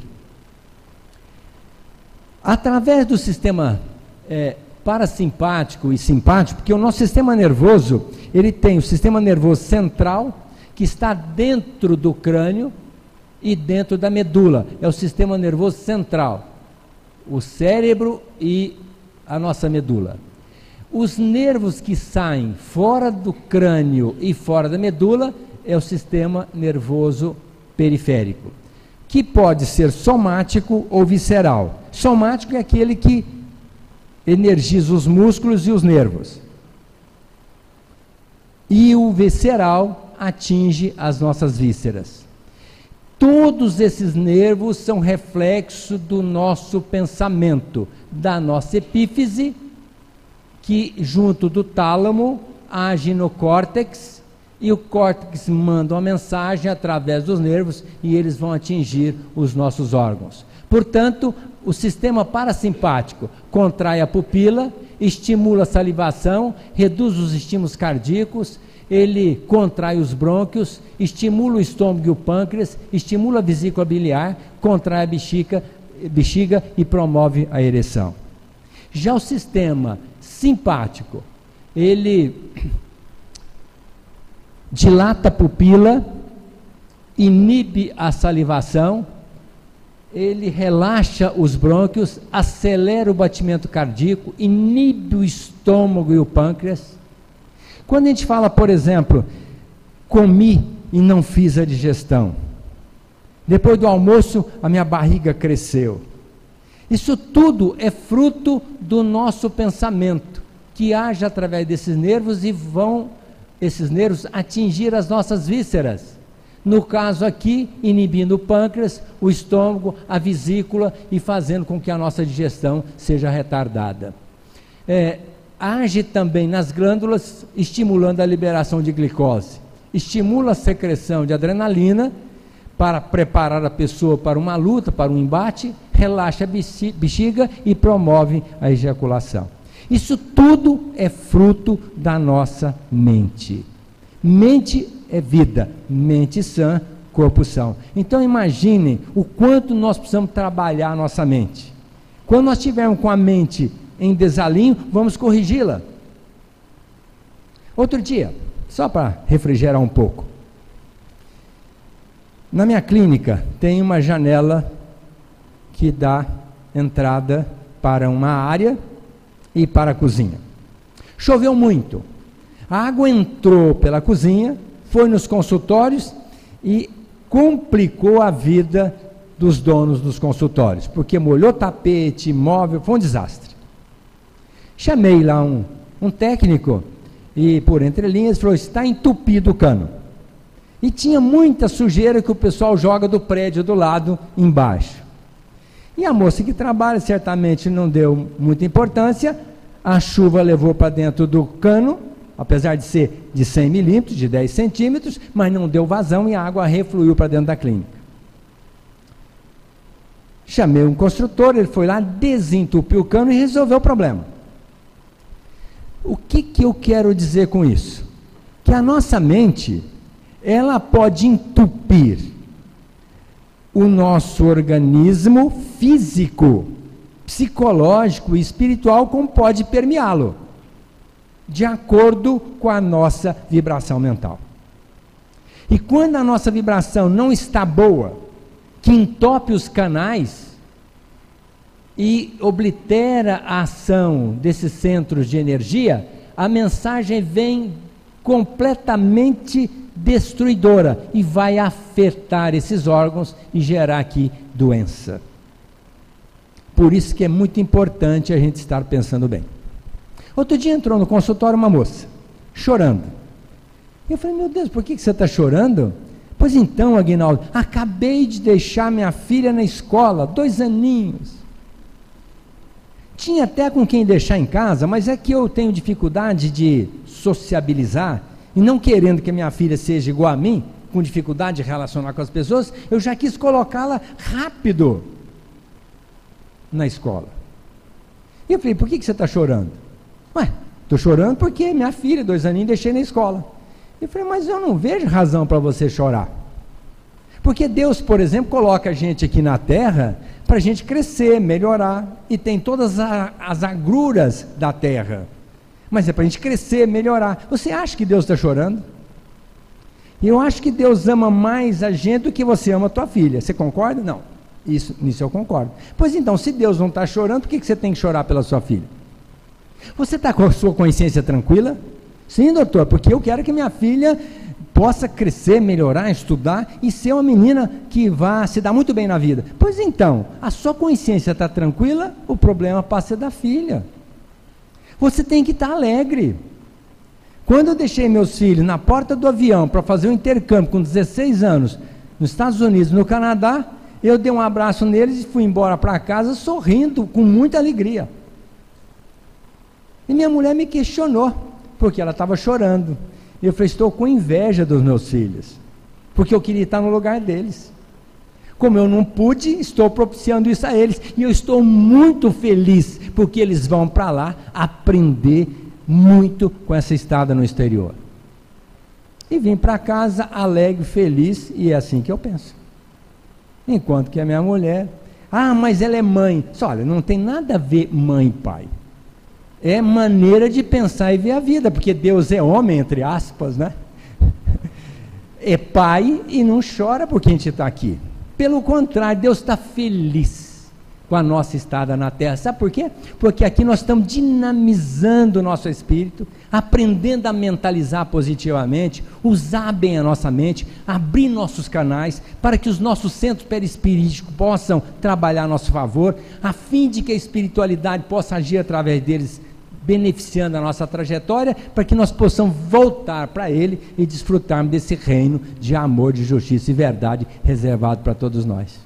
Através do sistema parasimpático e simpático, porque o nosso sistema nervoso, ele tem o sistema nervoso central, que está dentro do crânio e dentro da medula. É o sistema nervoso central, o cérebro e a nossa medula. Os nervos que saem fora do crânio e fora da medula é o sistema nervoso periférico, que pode ser somático ou visceral. Somático é aquele que energiza os músculos e os nervos. E o visceral atinge as nossas vísceras. Todos esses nervos são reflexo do nosso pensamento, da nossa epífise, que junto do tálamo age no córtex, e o córtex manda uma mensagem através dos nervos e eles vão atingir os nossos órgãos. Portanto, o sistema parasimpático contrai a pupila, estimula a salivação, reduz os estímulos cardíacos, ele contrai os brônquios, estimula o estômago e o pâncreas, estimula a vesícula biliar, contrai a bexiga e promove a ereção. Já o sistema simpático, ele dilata a pupila, inibe a salivação, ele relaxa os brônquios, acelera o batimento cardíaco, inibe o estômago e o pâncreas. Quando a gente fala, por exemplo, comi e não fiz a digestão, depois do almoço a minha barriga cresceu, isso tudo é fruto do nosso pensamento, que age através desses nervos e vão, esses nervos, atingir as nossas vísceras. No caso aqui, inibindo o pâncreas, o estômago, a vesícula e fazendo com que a nossa digestão seja retardada. Age também nas glândulas, estimulando a liberação de glicose. Estimula a secreção de adrenalina para preparar a pessoa para uma luta, para um embate, relaxa a bexiga e promove a ejaculação. Isso tudo é fruto da nossa mente. Mente é vida, mente sã, corpo são. Então imaginem o quanto nós precisamos trabalhar a nossa mente. Quando nós estivermos com a mente em desalinho, vamos corrigi-la. Outro dia, só para refrigerar um pouco, na minha clínica tem uma janela que dá entrada para uma área e para a cozinha. Choveu muito, a água entrou pela cozinha, foi nos consultórios e complicou a vida dos donos dos consultórios, porque molhou tapete, móvel, foi um desastre. Chamei lá um técnico e, por entre linhas, falou: está entupido o cano. E tinha muita sujeira que o pessoal joga do prédio do lado embaixo. E a moça que trabalha certamente não deu muita importância, a chuva levou para dentro do cano, apesar de ser de 100 milímetros, de 10 centímetros, mas não deu vazão e a água refluiu para dentro da clínica. Chamei um construtor, ele foi lá, desentupiu o cano e resolveu o problema. O que eu quero dizer com isso? Que a nossa mente, ela pode entupir o nosso organismo físico, psicológico e espiritual, como pode permeá-lo, de acordo com a nossa vibração mental. E quando a nossa vibração não está boa, que entope os canais e oblitera a ação desses centros de energia, a mensagem vem completamente destruidora e vai afetar esses órgãos e gerar aqui doença. Por isso que é muito importante a gente estar pensando bem. Outro dia entrou no consultório uma moça, chorando. Eu falei: meu Deus, por que você está chorando? Pois então, Aguinaldo, acabei de deixar minha filha na escola, 2 aninhos. Tinha até com quem deixar em casa, mas é que eu tenho dificuldade de sociabilizar, e não querendo que a minha filha seja igual a mim, com dificuldade de relacionar com as pessoas, eu já quis colocá-la rápido na escola. E eu falei, por que você está chorando? Ué, estou chorando porque minha filha, 2 aninhos, deixei na escola. Eu falei, mas eu não vejo razão para você chorar. Porque Deus, por exemplo, coloca a gente aqui na terra para a gente crescer, melhorar, e tem todas as agruras da terra, mas é para a gente crescer, melhorar. Você acha que Deus está chorando? Eu acho que Deus ama mais a gente do que você ama a tua filha. Você concorda? Não. Nisso eu concordo. Pois então, se Deus não está chorando, por que você tem que chorar pela sua filha? Você está com a sua consciência tranquila? Sim, doutor, porque eu quero que minha filha possa crescer, melhorar, estudar e ser uma menina que vá se dar muito bem na vida. Pois então, a sua consciência está tranquila, o problema passa a ser da filha. Você tem que estar alegre. Quando eu deixei meus filhos na porta do avião para fazer um intercâmbio com 16 anos, nos Estados Unidos, no Canadá, eu dei um abraço neles e fui embora para casa sorrindo, com muita alegria. E minha mulher me questionou, porque ela estava chorando. Eu falei, estou com inveja dos meus filhos, porque eu queria estar no lugar deles. Como eu não pude, estou propiciando isso a eles, e eu estou muito feliz, porque eles vão para lá aprender muito com essa estada no exterior. E vim para casa alegre, feliz, e é assim que eu penso. Enquanto que a minha mulher, mas ela é mãe. Só, olha, não tem nada a ver mãe e pai. É maneira de pensar e ver a vida, porque Deus é homem, entre aspas, né? É pai e não chora porque a gente está aqui. Pelo contrário, Deus está feliz com a nossa estada na terra. Sabe por quê? Porque aqui nós estamos dinamizando o nosso espírito, aprendendo a mentalizar positivamente, usar bem a nossa mente, abrir nossos canais, para que os nossos centros perispiríticos possam trabalhar a nosso favor, a fim de que a espiritualidade possa agir através deles, beneficiando a nossa trajetória, para que nós possamos voltar para Ele e desfrutarmos desse reino de amor, de justiça e verdade reservado para todos nós.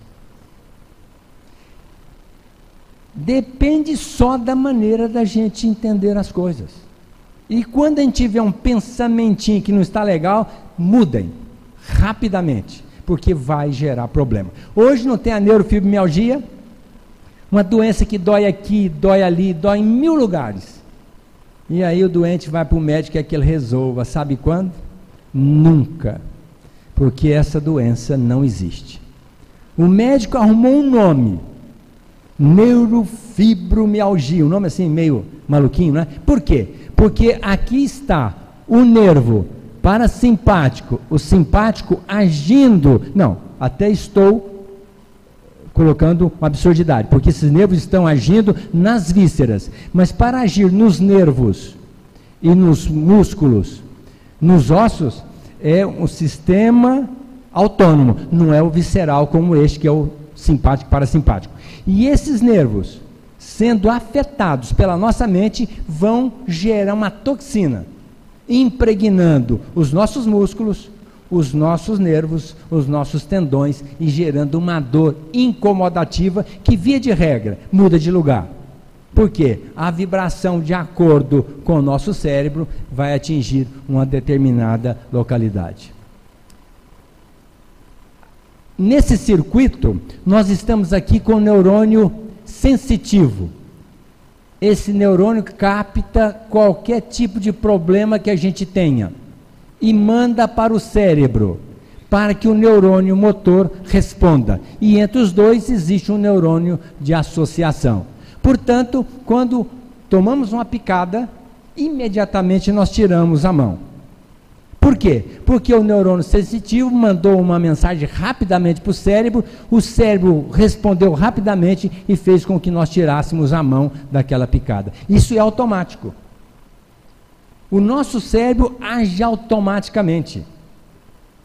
Depende só da maneira da gente entender as coisas. E quando a gente tiver um pensamentinho que não está legal, mudem rapidamente, porque vai gerar problema. Hoje não tem a neurofibromialgia, uma doença que dói aqui, dói ali, dói em 1000 lugares. E aí o doente vai para o médico e que ele resolva. Sabe quando? Nunca. Porque essa doença não existe. O médico arrumou um nome. Neurofibromialgia. Um nome assim meio maluquinho, né? Por quê? Porque aqui está o nervo parasimpático, o simpático agindo. Não, até estou colocando uma absurdidade, porque esses nervos estão agindo nas vísceras, mas para agir nos nervos e nos músculos, nos ossos, é um sistema autônomo, não é o visceral como este, que é o simpático parasimpático. E esses nervos, sendo afetados pela nossa mente, vão gerar uma toxina, impregnando os nossos músculos, os nossos nervos, os nossos tendões, e gerando uma dor incomodativa que, via de regra, muda de lugar. Por quê? A vibração, de acordo com o nosso cérebro, vai atingir uma determinada localidade. Nesse circuito, nós estamos aqui com o neurônio sensitivo. Esse neurônio capta qualquer tipo de problema que a gente tenha e manda para o cérebro, para que o neurônio motor responda. E entre os dois existe um neurônio de associação. Portanto, quando tomamos uma picada, imediatamente nós tiramos a mão. Por quê? Porque o neurônio sensitivo mandou uma mensagem rapidamente para o cérebro respondeu rapidamente e fez com que nós tirássemos a mão daquela picada. Isso é automático. O nosso cérebro age automaticamente.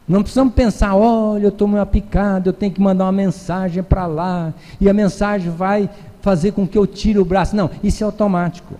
Não precisamos pensar, olha, eu tomei uma picada, eu tenho que mandar uma mensagem para lá, e a mensagem vai fazer com que eu tire o braço. Não, isso é automático.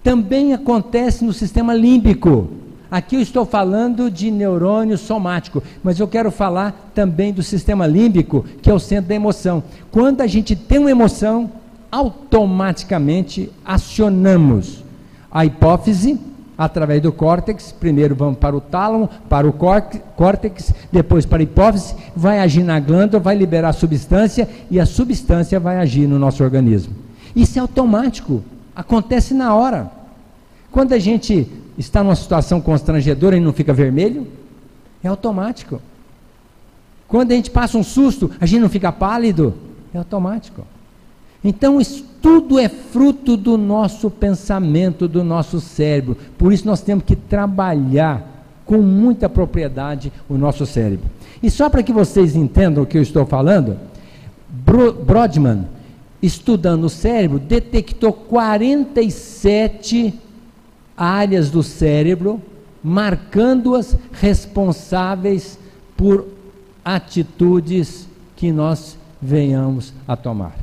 Também acontece no sistema límbico. Aqui eu estou falando de neurônio somático, mas eu quero falar também do sistema límbico, que é o centro da emoção. Quando a gente tem uma emoção, automaticamente acionamos a hipófise através do córtex. Primeiro vamos para o tálamo, para o córtex, depois para a hipófise, vai agir na glândula, vai liberar substância e a substância vai agir no nosso organismo. Isso é automático, acontece na hora. Quando a gente está numa situação constrangedora e não fica vermelho, é automático. Quando a gente passa um susto, a gente não fica pálido, é automático. Então isso tudo é fruto do nosso pensamento, do nosso cérebro. Por isso nós temos que trabalhar com muita propriedade o nosso cérebro. E só para que vocês entendam o que eu estou falando, Brodmann, estudando o cérebro, detectou 47 áreas do cérebro, marcando-as responsáveis por atitudes que nós venhamos a tomar.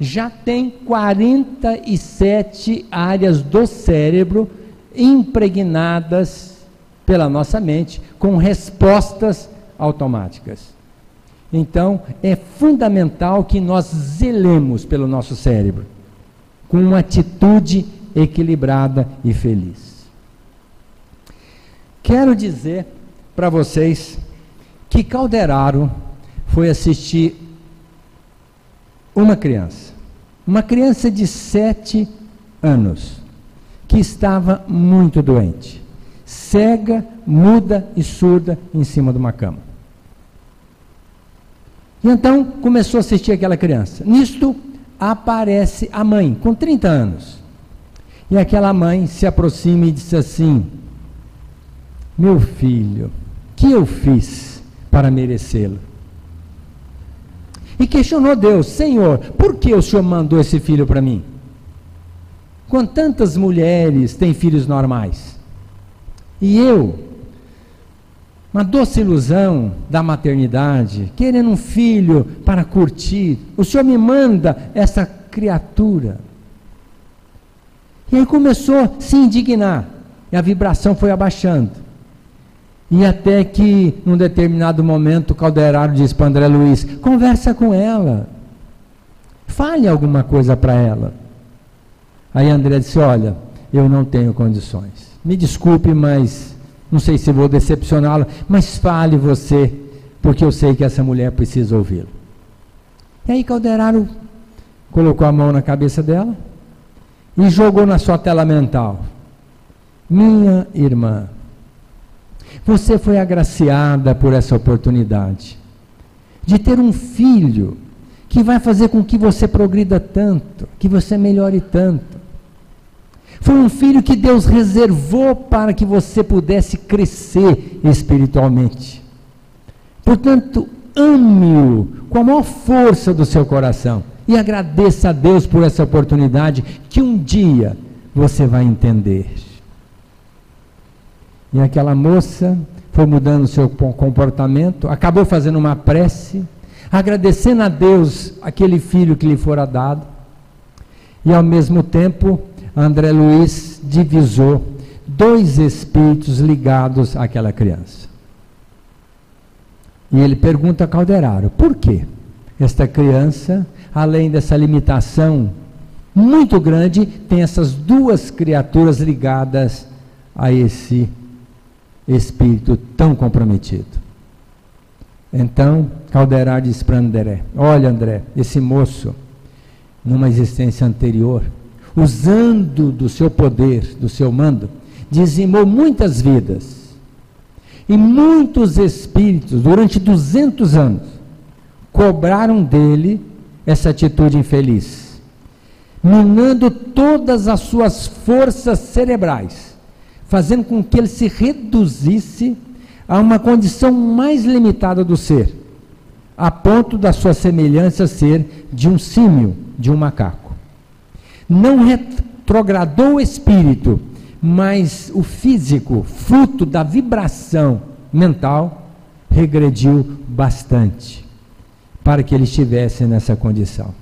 Já tem 47 áreas do cérebro impregnadas pela nossa mente com respostas automáticas. Então, é fundamental que nós zelemos pelo nosso cérebro com uma atitude equilibrada e feliz. Quero dizer para vocês que Calderaro foi assistir uma criança de 7 anos, que estava muito doente, cega, muda e surda em cima de uma cama. E então começou a assistir aquela criança. Nisto aparece a mãe, com 30 anos. E aquela mãe se aproxima e diz assim: meu filho, que eu fiz para merecê-lo? E questionou Deus: Senhor, por que o Senhor mandou esse filho para mim? Com tantas mulheres têm filhos normais. E eu, uma doce ilusão da maternidade, querendo um filho para curtir, o Senhor me manda essa criatura. E aí começou a se indignar, e a vibração foi abaixando. E até que, num determinado momento, Calderaro disse para André Luiz: conversa com ela, fale alguma coisa para ela. Aí André disse: olha, eu não tenho condições, me desculpe, mas não sei se vou decepcioná-la, mas fale você, porque eu sei que essa mulher precisa ouvi-lo. E aí Calderaro colocou a mão na cabeça dela e jogou na sua tela mental: minha irmã, você foi agraciada por essa oportunidade de ter um filho que vai fazer com que você progrida tanto, que você melhore tanto. Foi um filho que Deus reservou para que você pudesse crescer espiritualmente. Portanto, ame-o com a maior força do seu coração e agradeça a Deus por essa oportunidade que um dia você vai entender. E aquela moça foi mudando o seu comportamento, acabou fazendo uma prece, agradecendo a Deus aquele filho que lhe fora dado, e ao mesmo tempo André Luiz divisou 2 espíritos ligados àquela criança. E ele pergunta a Calderaro: por quê? Esta criança, além dessa limitação muito grande, tem essas 2 criaturas ligadas a esse espírito tão comprometido. Então Calderaro disse para André: olha, André, esse moço, numa existência anterior, usando do seu poder, do seu mando, dizimou muitas vidas, e muitos espíritos, durante 200 anos, cobraram dele essa atitude infeliz, minando todas as suas forças cerebrais, fazendo com que ele se reduzisse a uma condição mais limitada do ser, a ponto da sua semelhança ser de um símio, de um macaco. Não retrogradou o espírito, mas o físico, fruto da vibração mental, regrediu bastante, para que ele estivesse nessa condição.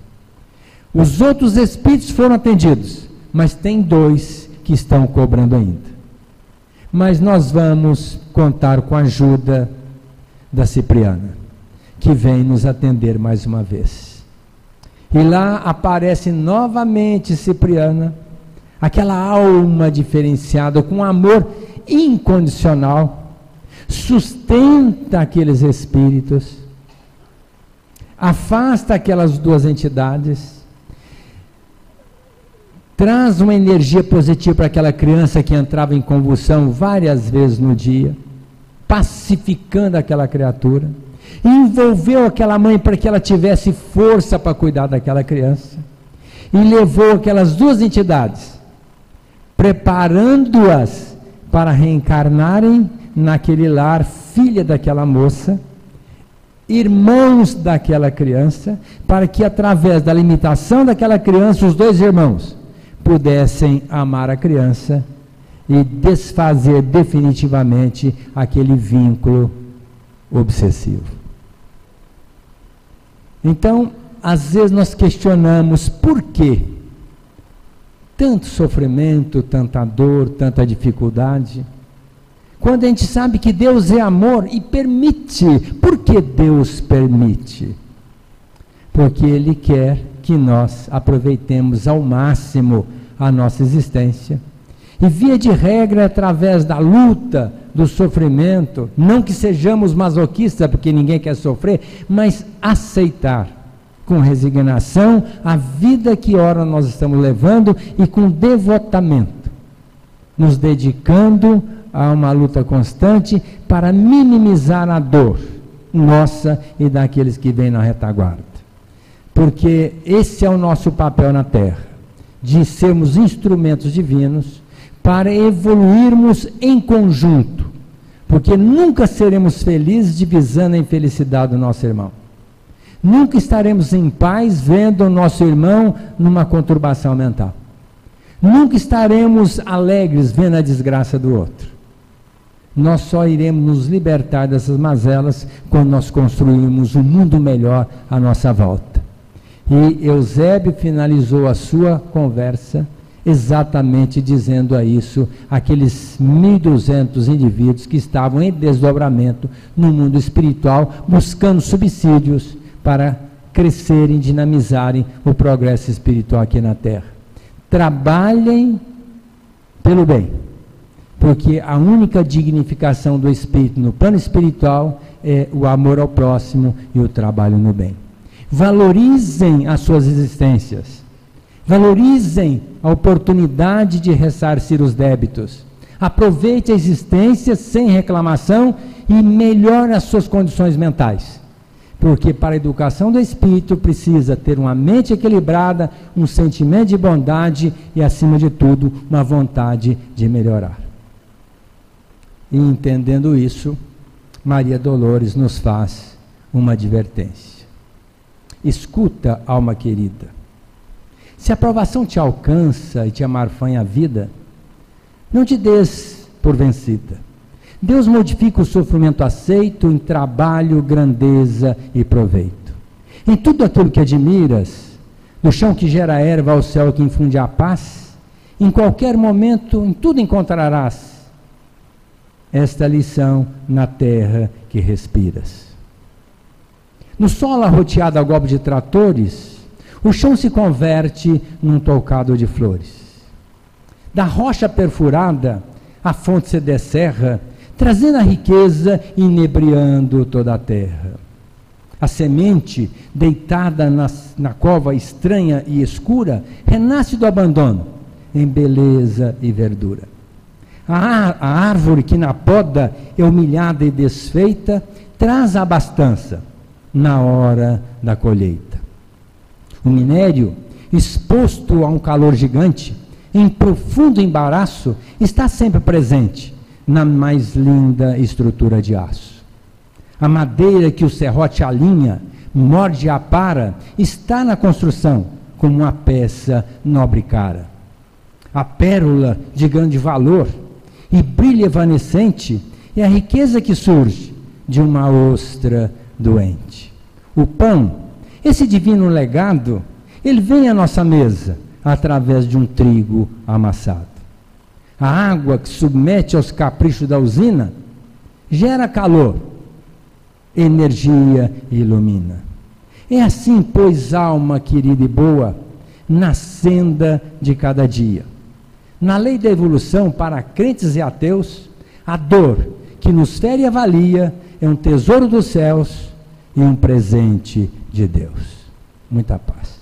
Os outros espíritos foram atendidos, mas tem 2 que estão cobrando ainda. Mas nós vamos contar com a ajuda da Cipriana, que vem nos atender mais uma vez. E lá aparece novamente Cipriana, aquela alma diferenciada, com amor incondicional, sustenta aqueles espíritos, afasta aquelas duas entidades, traz uma energia positiva para aquela criança que entrava em convulsão várias vezes no dia, pacificando aquela criatura, envolveu aquela mãe para que ela tivesse força para cuidar daquela criança, e levou aquelas duas entidades, preparando-as para reencarnarem naquele lar, filha daquela moça, irmãos daquela criança, para que através da limitação daquela criança, os dois irmãos pudessem amar a criança e desfazer definitivamente aquele vínculo obsessivo. Então, às vezes nós questionamos por que tanto sofrimento, tanta dor, tanta dificuldade, quando a gente sabe que Deus é amor e permite. Por que Deus permite? Porque Ele quer que nós aproveitemos ao máximo a nossa existência. E via de regra, através da luta, do sofrimento, não que sejamos masoquistas, porque ninguém quer sofrer, mas aceitar com resignação a vida que ora nós estamos levando e com devotamento, nos dedicando a uma luta constante para minimizar a dor nossa e daqueles que vêm na retaguarda. Porque esse é o nosso papel na Terra, de sermos instrumentos divinos para evoluirmos em conjunto, porque nunca seremos felizes divisando a infelicidade do nosso irmão. Nunca estaremos em paz vendo o nosso irmão numa conturbação mental. Nunca estaremos alegres vendo a desgraça do outro. Nós só iremos nos libertar dessas mazelas quando nós construirmos um mundo melhor à nossa volta. E Eusébio finalizou a sua conversa exatamente dizendo a isso, aqueles 1.200 indivíduos que estavam em desdobramento no mundo espiritual, buscando subsídios para crescerem, dinamizarem o progresso espiritual aqui na Terra. Trabalhem pelo bem, porque a única dignificação do espírito no plano espiritual é o amor ao próximo e o trabalho no bem. Valorizem as suas existências, valorizem a oportunidade de ressarcir os débitos, aproveite a existência sem reclamação e melhore as suas condições mentais, porque para a educação do espírito precisa ter uma mente equilibrada, um sentimento de bondade e, acima de tudo, uma vontade de melhorar. E entendendo isso, Maria Dolores nos faz uma advertência. Escuta, alma querida, se a provação te alcança e te amarfanha a vida, não te des por vencida. Deus modifica o sofrimento aceito em trabalho, grandeza e proveito. Em tudo aquilo que admiras, do chão que gera erva ao céu que infunde a paz, em qualquer momento, em tudo encontrarás esta lição na terra que respiras. No solo arroteado a golpe de tratores, o chão se converte num toucado de flores. Da rocha perfurada, a fonte se descerra, trazendo a riqueza e inebriando toda a terra. A semente, deitada na cova estranha e escura, renasce do abandono, em beleza e verdura. A árvore que na poda é humilhada e desfeita, traz a abastança na hora da colheita. O minério, exposto a um calor gigante, em profundo embaraço, está sempre presente na mais linda estrutura de aço. A madeira que o serrote alinha, morde e apara, está na construção como uma peça nobre cara. A pérola de grande valor e brilho evanescente é a riqueza que surge de uma ostra doente. O pão, esse divino legado, ele vem à nossa mesa através de um trigo amassado. A água que submete aos caprichos da usina gera calor, energia e ilumina. É assim, pois, alma querida e boa, na senda de cada dia. Na lei da evolução, para crentes e ateus, a dor que nos fere e avalia é um tesouro dos céus e um presente de Deus. Muita paz.